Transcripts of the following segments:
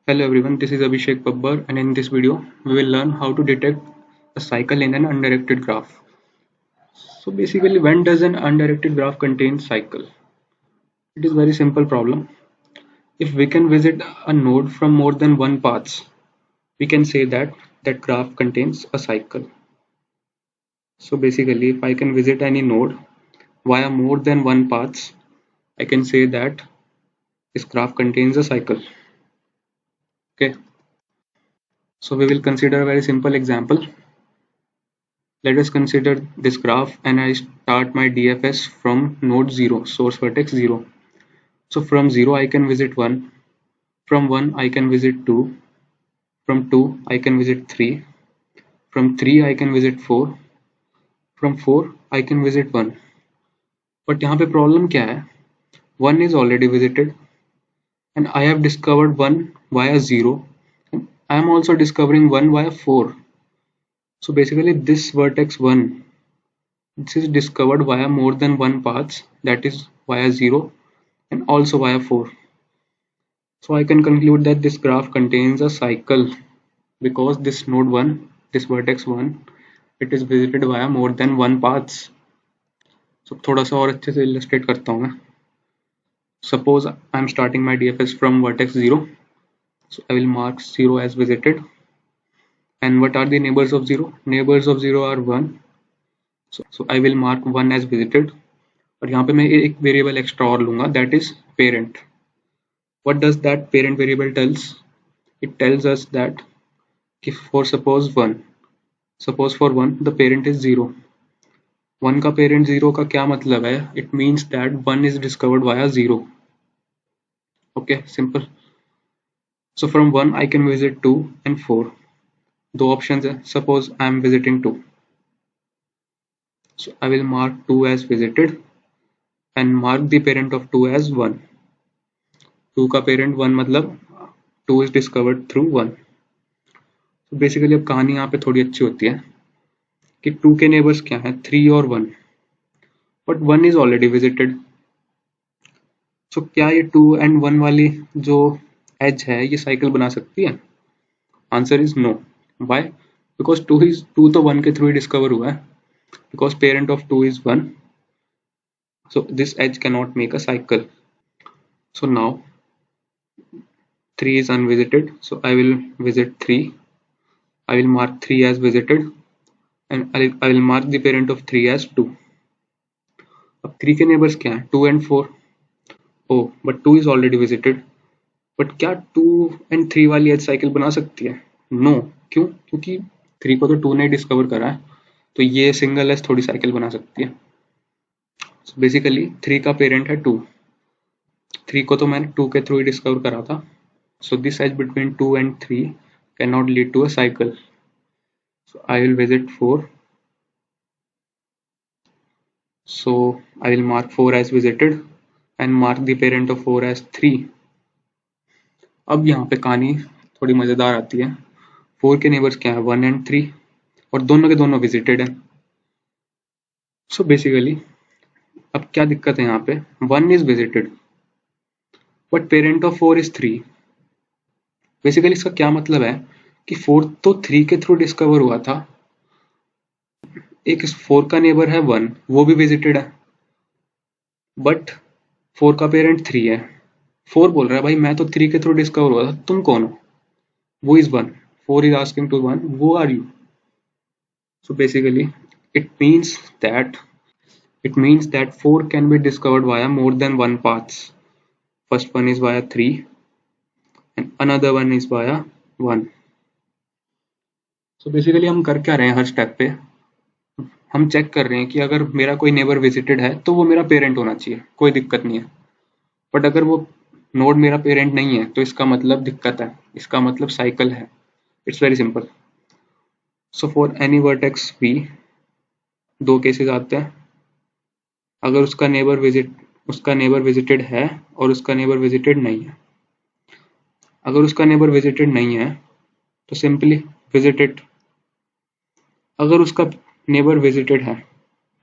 Hello everyone, this is Abhishek Babbar, and in this video we will learn how to detect a cycle in an undirected graph. So basically, when does an undirected graph contain cycle? It is very simple problem. If we can visit a node from more than one paths, we can say that that graph contains a cycle. So basically, if I can visit any node via more than one paths, I can say that this graph contains a cycle. Okay, so we will consider a very simple example. Let us consider this graph and I start my DFS from node 0, source vertex 0. So from 0 I can visit 1, from 1 I can visit 2, from 2 I can visit 3, from 3 I can visit 4, from 4 I can visit 1. But यहाँ पे problem क्या है? 1 is already visited and I have discovered 1 via 0 and I am also discovering 1 via 4. So basically this vertex 1, this is discovered via more than one paths, that is via 0 and also via 4. So I can conclude that this graph contains a cycle because this node 1, this vertex 1, it is visited via more than one paths. So थोड़ा सा और अच्छे से illustrate करता हूँ मैं. Suppose I am starting my DFS from vertex 0. So I will mark 0 as visited. And what are the neighbors of 0? Neighbors of 0 are 1. So I will mark 1 as visited. और यहाँ पे मैं एक वेरिएबल एक्स्ट्रा और लूँगा, that is parent. What does that parent variable tells? It tells us that if for suppose for 1 the parent is 0. 1 का parent 0 का क्या मतलब है? It means that 1 is discovered via 0. Okay, simple. So from 1 I can visit 2 and 4. दो options है. Suppose I am visiting 2. So I will mark 2 as visited and mark the parent of 2 as 1. 2 का parent 1 मतलब 2 is discovered through 1. तो basically अब कहानी यहाँ पे थोड़ी अच्छी होती है कि 2 के नेबर्स क्या हैं, 3 और 1, बट 1 इज ऑलरेडी विजिटेड. सो क्या ये 2 एंड 1 वाली जो एज है ये साइकिल बना सकती है? Answer is no. Why? Because 2 तो 1 के थ्रू ही डिस्कवर हुआ है, because parent of 2 is 1. So this edge can not make a cycle. So now 3 is unvisited, so I will visit 3. I will mark 3 as visited and I will mark the parent of 3 as 2. अब 3 के neighbours क्या हैं? 2 and 4. Oh, but 2 is already visited. But क्या 2 and 3 वाली as cycle बना सकती है? No. क्यों? क्योंकि 3 को तो 2 ने डिस्कवर करा है, तो ये सिंगल एज थोड़ी साइकिल बना सकती है. So बेसिकली 3 का पेरेंट है 2. 3 को तो मैंने 2 के थ्रू ही डिस्कवर करा था. So this edge between 2 and 3 cannot lead to a cycle. So I will visit 4. So I will mark 4 as visited and mark the parent of 4 as 3. अब यहाँ पे कहानी थोड़ी मजेदार आती है. 4 के नेबर्स क्या है? 1 and 3 और दोनों के दोनों विजिटेड हैं. So basically अब क्या दिक्कत है यहाँ पे? 1 is visited but parent of 4 is 3. Basically इसका क्या मतलब है कि 4 तो 3 के थ्रू डिस्कवर हुआ था. एक 4 का नेबर है 1, वो भी विजिटेड है, बट 4 का पेरेंट 3 है. 4 बोल रहा है भाई मैं तो 3 के थ्रू डिस्कवर हुआ था, तुम कौन हो? वो is 1. 4 is asking to 1, who are you? So basically it means that 4 can be discovered via more than one paths. First one is via 3 and another one is via 1. So basically हम कर क्या रहे हैं? हर step पे हम check कर रहे हैं कि अगर मेरा कोई नेबर विजिटेड है तो वो मेरा पेरेंट होना चाहिए, कोई दिक्कत नहीं है. बट अगर वो नोड मेरा पेरेंट नहीं है तो इसका मतलब दिक्कत है, इसका मतलब साइकिल है. It's very simple. So for any vertex v दो केसेस आते हैं. अगर उसका नेबर विजिटेड है और उसका नेबर विजिटेड नहीं है. अगर उसका नेबर विजिटेड नहीं है तो सिंपली विजिटेड. अगर उसका नेबर विजिटेड है,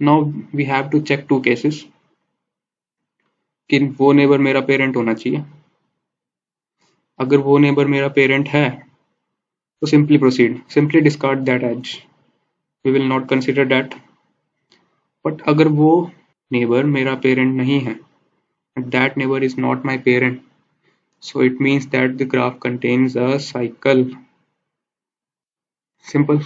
now we have to check two cases कि वो नेबर मेरा पेरेंट होना चाहिए. अगर वो नेबर मेरा पेरेंट है तो simply proceed, simply discard that edge, we will not consider that. But अगर वो नेबर मेरा पेरेंट नहीं है, that neighbor is not my parent, so it means that the graph contains a cycle. Simple.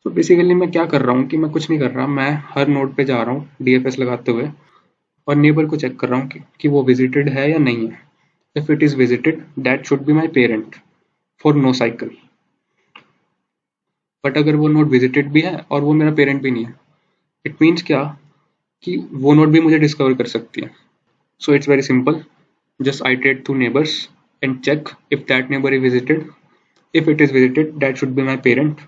तो basically मैं क्या कर रहा हूँ कि मैं कुछ नहीं कर रहा, मैं हर नोड पे जा रहा हूँ DFS लगाते हुए और नेबर को चेक कर रहा हूँ कि वो विजिटेड है या नहीं है. If it is visited that should be my parent for no cycle. But अगर वो नोड विजिटेड भी है और वो मेरा पेरेंट भी नहीं है, इट मीन्स क्या कि वो नोड भी मुझे डिस्कवर कर सकती है. So it's very simple, just iterate through neighbors and check if that neighbor is visited. If it is visited, that should be my parent,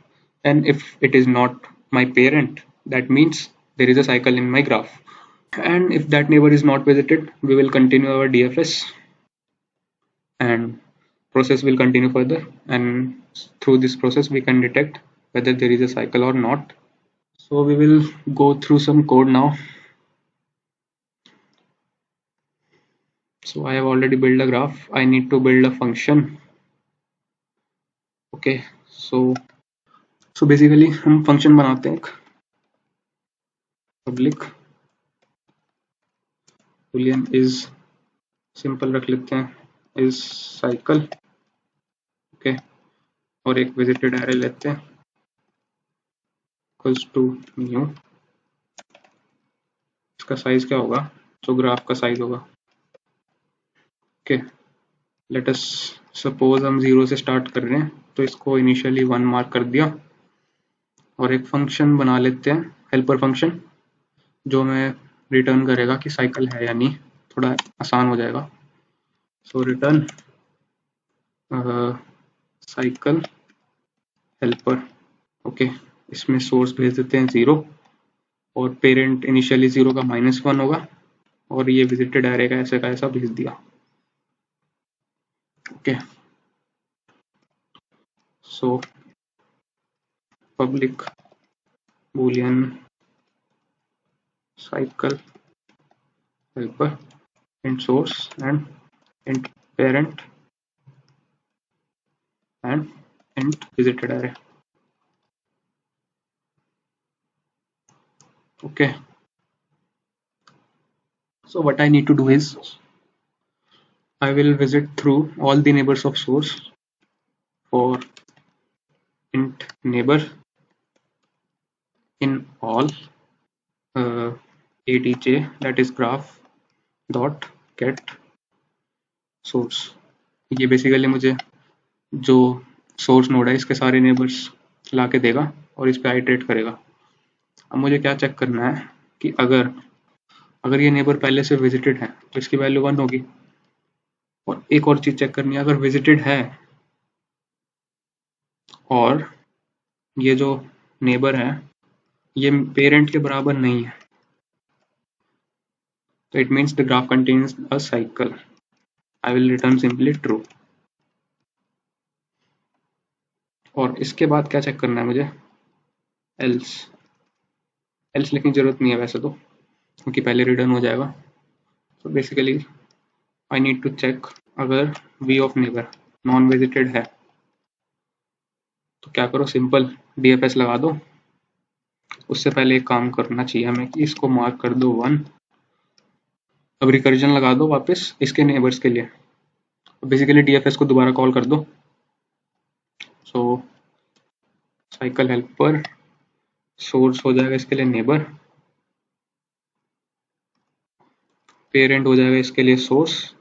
and if it is not my parent, that means there is a cycle in my graph. And if that neighbor is not visited, we will continue our DFS and process will continue further, and through this process we can detect whether there is a cycle or not. So we will go through some code now. So I have already built a graph. I need to build a function. Okay, so basically हम function बनाते हैं, public Boolean is, simple रख लेते हैं, is cycle. Okay, और एक visited array लेते हैं इक्वल्स टू न्यू. इसका साइज क्या होगा, जो ग्राफ का साइज होगा. ओके, लेट अस सपोज हम 0 से स्टार्ट कर रहे हैं, तो इसको इनिशियली 1 मार्क कर दिया और एक फंक्शन बना लेते हैं, हेल्पर फंक्शन, जो हमें रिटर्न करेगा कि साइकिल है या नहीं. थोड़ा आसान हो जाएगा. सो रिटर्न साइकिल हेल्पर. ओके, इसमें सोर्स भेज देते हैं 0 और पेरेंट इनिशियली 0 का -1 होगा और ये विजिटेड एरे का ऐसा भेज दिया. Okay, so public Boolean cycle helper int source and int parent and int visited array. Okay, so what I need to do is I will visit through all the neighbors of source for int neighbor in all adj, that is graph dot get source. ये basically मुझे जो source node है इसके सारे neighbours ला के देगा और इस पे आइटरेट करेगा. अब मुझे क्या चेक करना है कि अगर ये नेबर पहले से विजिटेड है तो इसकी वैल्यू 1 होगी. और एक और चीज चेक करनी है, अगर विजिटेड है और ये जो नेबर है ये पेरेंट के बराबर नहीं है, तो it means the graph contains a cycle. I will return simply true. और इसके बाद क्या चेक करना है मुझे, एल्स लिखने की जरूरत नहीं है वैसे तो, क्योंकि पहले रिटर्न हो जाएगा. तो basically I need to check अगर v of neighbour non visited है तो क्या करो, सिंपल DFS लगा दो. उससे पहले एक काम करना चाहिए हमें कि इसको मार्क कर दो 1. अब रिकर्जन लगा दो वापस इसके नेबर्स के लिए. बेसिकली DFS को दोबारा कॉल कर दो. सो साइकिल हेल्पर सोर्स हो जाएगा इसके लिए नेबर, पेरेंट हो जाएगा इसके लिए सोर्स,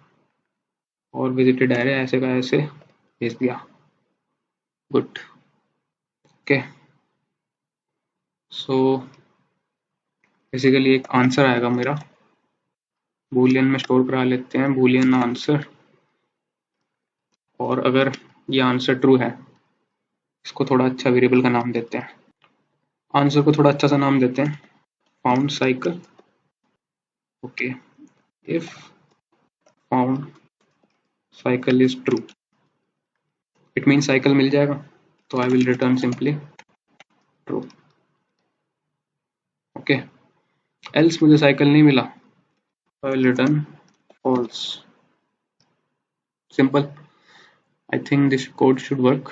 और विजिटेड एरे ऐसे का ऐसे भेज दिया. गुड. ओके, सो बेसिकली एक आंसर आएगा मेरा, बूलियन में स्टोर करा लेते हैं बूलियन आंसर. और अगर ये आंसर ट्रू है, इसको थोड़ा अच्छा वेरिएबल का नाम देते हैं, आंसर को थोड़ा अच्छा सा नाम देते हैं found cycle. Okay, if found cycle is true, it mean cycle मिल जाएगा, तो I will return simply true. Okay, else मुझे साइकिल नहीं मिला, I will return false. Simple. I think this code should work.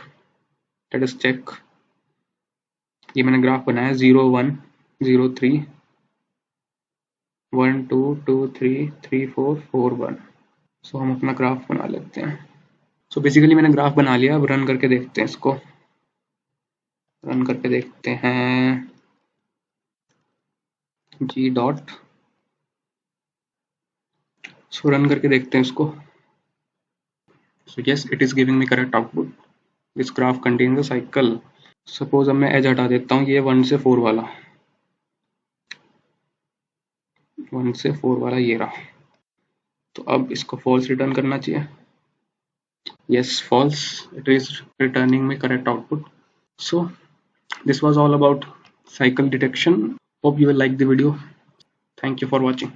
Let us check. ये मैंने graph बनाया 0 1 0 3 1 2 2 3 3 4 4 1. सो हम अपना ग्राफ बना लेते हैं. सो बेसिकली मैंने ग्राफ बना लिया. अब रन करके देखते हैं इसको. रन करके देखते हैं. जी डॉट. सो रन करके देखते हैं इसको. So yes, it is giving me correct output. This graph contains a cycle. Suppose अब मैं एज हटा देता हूँ. ये 1 से 4 वाला. 1 से 4 वाला ये रहा. तो अब इसको फॉल्स रिटर्न करना चाहिए. Yes, false. It is returning me correct output. So this was all about cycle detection. Hope you will like the video. Thank you for watching.